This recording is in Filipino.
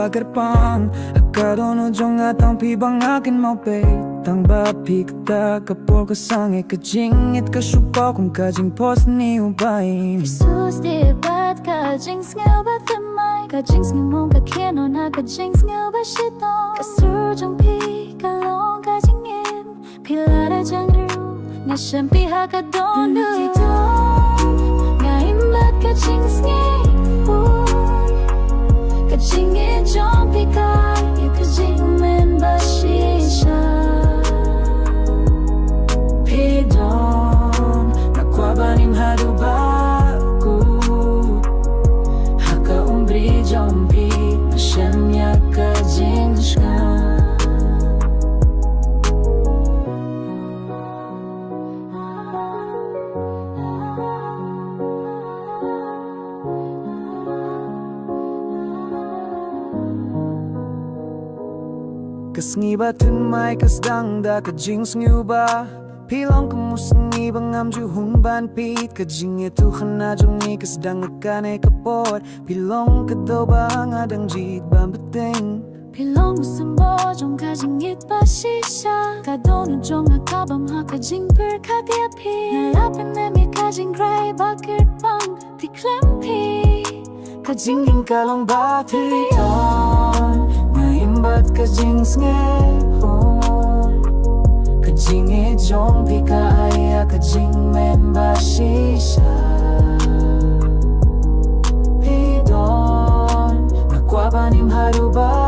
bagarpang Akarono jong atang pibang akin mau pe Tang bapi kata kapor kasange kajingit kasupaw kung kajing post ni ubay Jesus di bat kajing ngao ba thamay kajing mong kakeno na kajing ngao ba shitong kasur jong pi kalong kajing im pilara jang ru nga shampi ha ka don du nga imbat kajing ngipun kajing jong pi ka yu kajing men ba shisha Pidon nakwabanim hadubaku haka umbri jompi Shemya kajing shka Kas ngibatun mai kas dangda kajing snguba Pilong kemusengi bangam juhung ban pit Kajing itu khana jongi kas dangakane kapot Pilong kedo bang adang jit ban beteng Pilong musambo jong kajing it ba shisha Kadonu jong akabam ha kajing per katiapi Nalapin nemi kajing gray bakir pang Ti klempi Kajing hingkalong ba piliton Ngaimbat kajing snehon Kajing jong pika aya kajing men ba shisha Pidon nakwabanim haruba